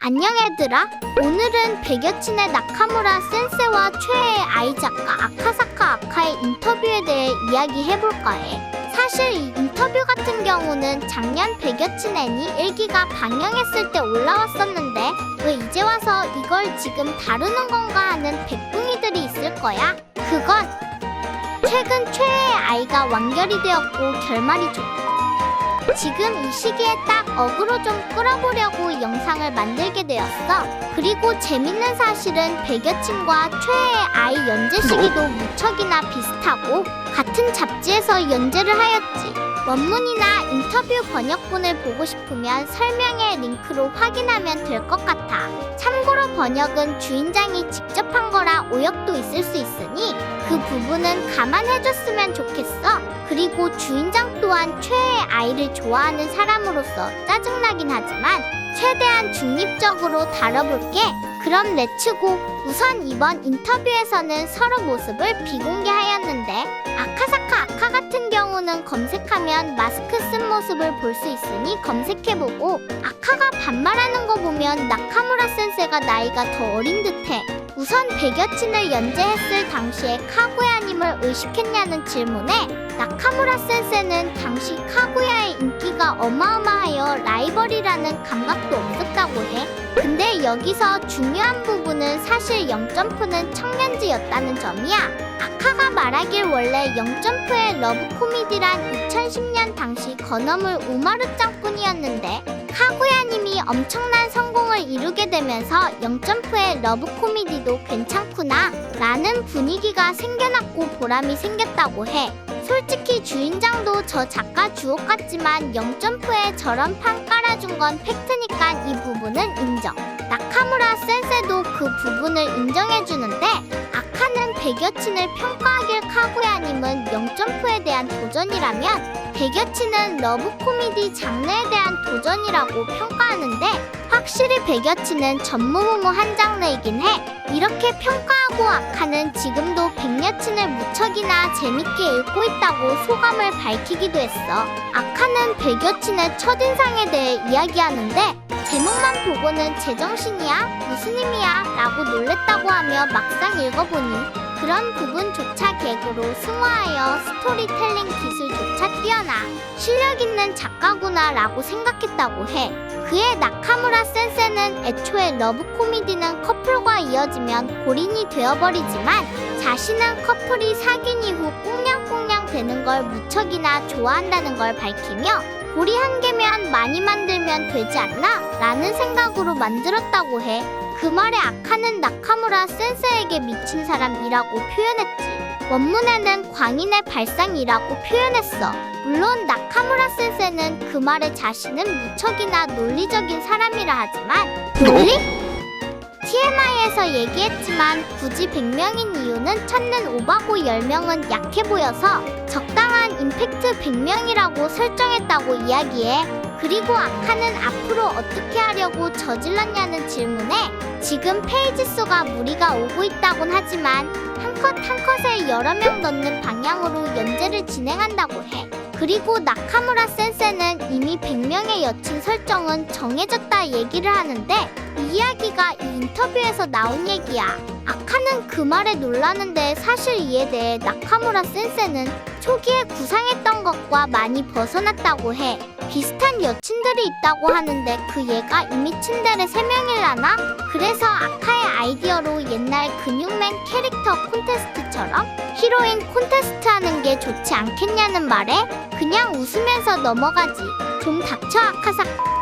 안녕 얘들아. 오늘은 백여친의 나카무라 센세와 최애의 아이 작가 아카사카 아카의 인터뷰에 대해 이야기해볼까 해. 사실 이 인터뷰 같은 경우는 작년 백여친 애니 1기가 방영했을 때 올라왔었는데 왜 이제 와서 이걸 지금 다루는 건가 하는 백붕이들이 있을 거야. 그건 최근 최애의 아이가 완결이 되었고 결말이 좋고 지금 이 시기에 딱 어그로 좀 끌어보려고 영상을 만들게 되었어. 그리고 재밌는 사실은 백여친과 최애의 아이 연재 시기도 무척이나 비슷하고 같은 잡지에서 연재를 하였지. 원문이나 인터뷰 번역본을 보고 싶으면 설명의 링크로 확인하면 될 것 같아. 참고로 번역은 주인장이 직접 한 거라 오역도 있을 수 있으니 그 부분은 감안해줬으면 좋겠어. 그리고 주인장 또한 최애의 아이를 좋아하는 사람으로서 짜증나긴 하지만 최대한 중립적으로 다뤄볼게. 그럼 렛츠고! 우선 이번 인터뷰에서는 서로 모습을 비공개하였는데 아카사카 아카 같은 경우는 검색하면 마스크 쓴 모습을 볼 수 있으니 검색해보고 아카가 반말하는 거 보면 나카무라 센세가 나이가 더 어린 듯해. 우선 백여친을 연재했을 당시에 카구야님을 의식했냐는 질문에 나카무라 센세는 당시 카구야의 인기가 어마어마하여 라이벌이라는 감각도 없었다고 해. 근데 여기서 중요한 부분은 사실 영점프는 청년지였다는 점이야. 아카가 말하길 원래 영점프의 러브 코미디란 2010년 당시 건어물 우마루짱뿐이었는데 카구야님이 엄청난 성공을 이루게 되면서 영점프의 러브 코미디도 괜찮구나 라는 분위기가 생겨났고 보람이 생겼다고 해. 솔직히 주인장도 저 작가 주옥 같지만 영점프에 저런 판 깔아준 건 팩트니까 이 부분은 인정. 나카무라 센세도 그 부분을 인정해주는데 아카는 백여친을 평가하길 카구야님은 영점프에 대한 도전이라면 백여친은 러브 코미디 장르에 대한 도전이라고 평가하는데 확실히 백여친은 전무후무 한 장르이긴 해. 이렇게 평가하고 아카는 지금도 백여친을 무척이나 재밌게 읽고 있다고 소감을 밝히기도 했어. 아카는 백여친의 첫인상에 대해 이야기하는데 제목만 보고는 제정신이야? 무슨 의미야? 라고 놀랬다고 하며 막상 읽어보니 그런 부분조차 개그로 승화하여 스토리텔링 기술조차 뛰어나 실력 있는 작가구나 라고 생각했다고 해. 그의 나카무라 센세는 애초에 러브 코미디는 커플과 이어지면 골인이 되어버리지만 자신은 커플이 사귄 이후 꽁냥꽁냥 되는 걸 무척이나 좋아한다는 걸 밝히며 고리 한 개면 많이 만들면 되지 않나? 라는 생각으로 만들었다고 해. 그 말에 아카는 나카무라 센세에게 미친 사람이라고 표현했지. 원문에는 광인의 발상이라고 표현했어. 물론 나카무라 센세는 그 말에 자신은 무척이나 논리적인 사람이라 하지만 논리? TMI에서 얘기했지만 굳이 100명인 이유는 찾는 오바고 10명은 약해 보여서 적당한 임팩트 100명이라고 설정했다고 이야기해. 그리고 아카는 앞으로 어떻게 하려고 저질렀냐는 질문에 지금 페이지 수가 무리가 오고 있다곤 하지만 한 컷 한 컷에 여러 명 넣는 방향으로 연재를 진행한다고 해. 그리고 나카무라 센세는 이미 100명의 여친 설정은 정해졌다 얘기를 하는데 이 이야기가 이 인터뷰에서 나온 얘기야. 아카는 그 말에 놀라는데 사실 이에 대해 나카무라 센세는 초기에 구상했던 것과 많이 벗어났다고 해. 비슷한 여친들이 있다고 하는데 그 얘가 이미 츤데레 3명이라나? 그래서 아카의 아이디어로 옛날 근육맨 캐릭터 콘테스트처럼 히로인 콘테스트 하는 게 좋지 않겠냐는 말에 그냥 웃으면서 넘어가지. 좀 닥쳐 아카사카.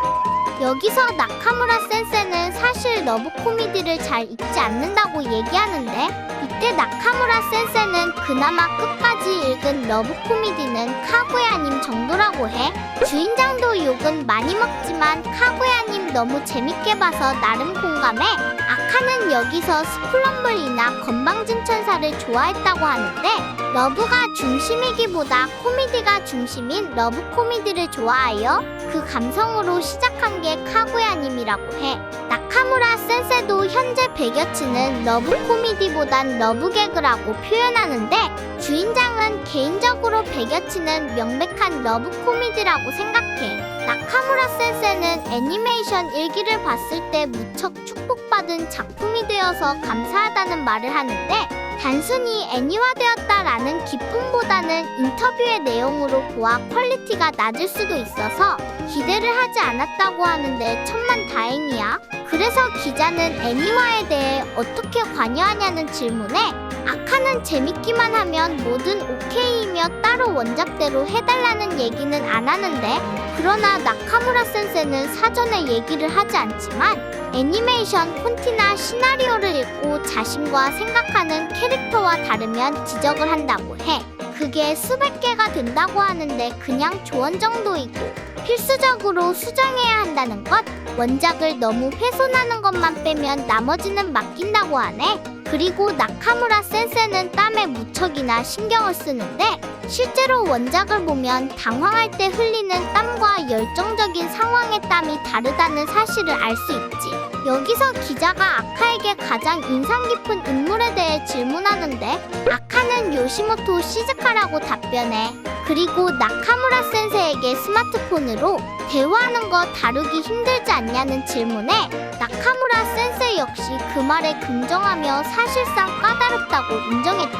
여기서 나카무라 센세는 사실 러브 코미디를 잘 읽지 않는다고 얘기하는데 이때 나카무라 센세는 그나마 끝까지 읽은 러브 코미디는 카구야님 정도라고 해. 주인장도 욕은 많이 먹지만 카구야님 너무 재밌게 봐서 나름 공감해. 아카는 여기서 스쿨럼블이나 건방진 천사를 좋아했다고 하는데 러브가 중심이기보다 코미디가 중심인 러브 코미디를 좋아하여 그 감성으로 시작한 게 카구야님이라고 해. 나카무라 센세도 현재 백여친은 러브 코미디보단 러브 개그라고 표현하는데 주인장은 개인적으로 백여친은 명백한 러브 코미디라고 생각해. 나카무라 센세는 기자는 애니메이션 일기를 봤을 때 무척 축복받은 작품이 되어서 감사하다는 말을 하는데, 단순히 애니화되었다라는 기쁨보다는 인터뷰의 내용으로 보아 퀄리티가 낮을 수도 있어서 기대를 하지 않았다고 하는데 천만다행이야. 그래서 기자는 애니화에 대해 어떻게 관여하냐는 질문에 아카는 재밌기만 하면 뭐든 오케이이며 따로 원작대로 해달라는 얘기는 안 하는데, 그러나 나카무라 센세는 사전에 얘기를 하지 않지만 애니메이션 콘티나 시나리오를 읽고 자신과 생각하는 캐릭터와 다르면 지적을 한다고 해. 그게 수백 개가 된다고 하는데 그냥 조언 정도이고, 필수적으로 수정해야 한다는 것, 원작을 너무 훼손하는 것만 빼면 나머지는 맡긴다고 하네. 그리고 나카무라 센세는 땀에 무척이나 신경을 쓰는데, 실제로 원작을 보면 당황할 때 흘리는 땀과 열정적인 상황의 땀이 다르다는 사실을 알 수 있지. 여기서 기자가 아카에게 가장 인상 깊은 인물에 대해 질문하는데, 아카는 요시모토 시즈카라고 답변해. 그리고 나카무라 센세에게 스마트폰으로 대화하는 거 다루기 힘들지 않냐는 질문에 나카무라 센세 역시 그 말에 긍정하며 사실상 까다롭다고 인정했지.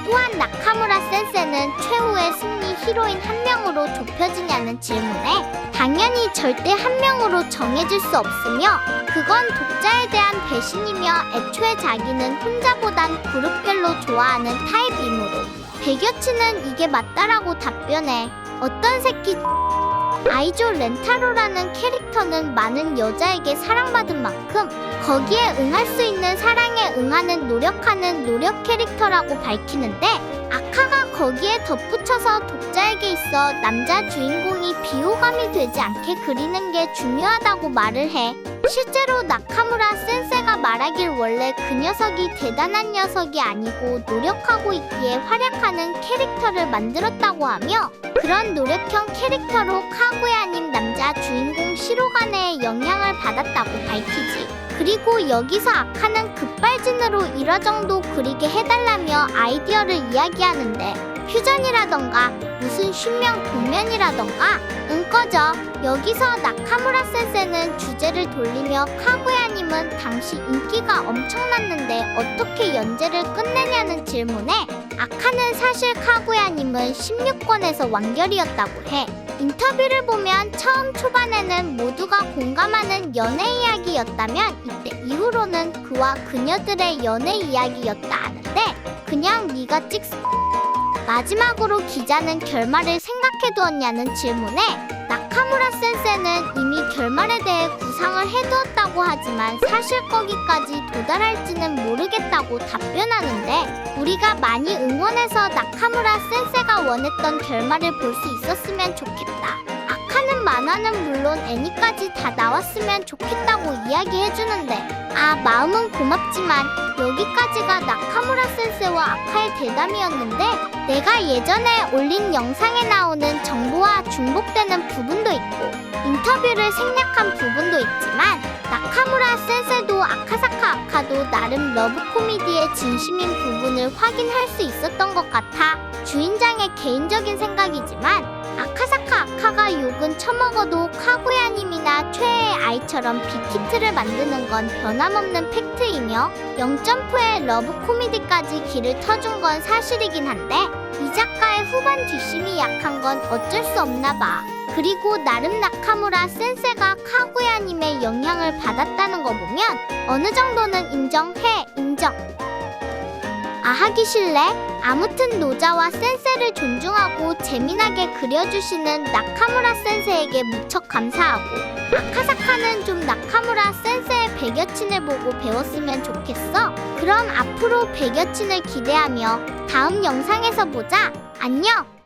또한 나카무라 센세는 최후의 승리 히로인 한 명으로 좁혀지냐는 질문에 당연히 절대 한 명으로 정해질 수 없으며 그건 독자에 대한 배신이며 애초에 자기는 혼자보단 그룹별로 좋아하는 타입이므로 배겨치는 이게 맞다라고 답변해. 어떤 새끼 아이조 렌타로라는 캐릭터는 많은 여자에게 사랑받은 만큼 거기에 응할 수 있는 사랑에 응하는 노력하는 노력 캐릭터라고 밝히는데, 아카가 거기에 덧붙여서 독자에게 있어 남자 주인공이 비호감이 되지 않게 그리는 게 중요하다고 말을 해. 실제로 나카무라 센세가 말하길 원래 그 녀석이 대단한 녀석이 아니고 노력하고 있기에 활약하는 캐릭터를 만들었다고 하며, 그런 노력형 캐릭터로 카구야님 남자 주인공 시로가네의 영향을 받았다고 밝히지. 그리고 여기서 아카는 급발진으로 일화 정도 그리게 해달라며 아이디어를 이야기하는데, 퓨전이라던가 무슨 신명 동면이라던가 꺼져. 여기서 나카무라 센세는 주제를 돌리며 카구야님은 당시 인기가 엄청났는데 어떻게 연재를 끝내냐는 질문에 아카는 사실 카구야님은 16권에서 완결이었다고 해. 인터뷰를 보면 처음 초반에는 모두가 공감하는 연애 이야기였다면 이때 이후로는 그와 그녀들의 연애 이야기였다 하는데, 그냥 네가 찍스. 마지막으로 기자는 결말을 생각해두었냐는 질문에 나카무라 센세는 이미 결말에 대해 구상을 해두었다고 하지만 사실 거기까지 도달할지는 모르겠다고 답변하는데, 우리가 많이 응원해서 나카무라 센세가 원했던 결말을 볼 수 있었으면 좋겠다. 아카는 만화는 물론 애니까지 다 나왔으면 좋겠다고 이야기해주는데, 마음은 고맙지만 여기까지가 나카무라 센세와 아카의 대담이었는데, 내가 예전에 올린 영상에 나오는 정보와 중복되는 부분도 있고 인터뷰를 생략한 부분도 있지만, 나카무라 센세도 아카사카 아카도 나름 러브 코미디의 진심인 부분을 확인할 수 있었던 것 같아. 주인장의 개인적인 생각이지만 아카사카 아카가 욕은 처먹어도 카구야님이나 최애의 아이처럼 빅히트를 만드는 건 변함없는 팩트이며 0점프의 러브 코미디까지 길을 터준 건 사실이긴 한데, 이 작가의 후반 뒷심이 약한 건 어쩔 수 없나 봐. 그리고 나름 나카무라 센세가 카구야님의 영향을 받았다는 거 보면 어느 정도는 인정. 하기 싫래? 아무튼 노자와 센세를 존중하고 재미나게 그려주시는 나카무라 센세에게 무척 감사하고, 아카사카는 좀 나카무라 센세의 백여친을 보고 배웠으면 좋겠어. 그럼 앞으로 백여친을 기대하며 다음 영상에서 보자. 안녕!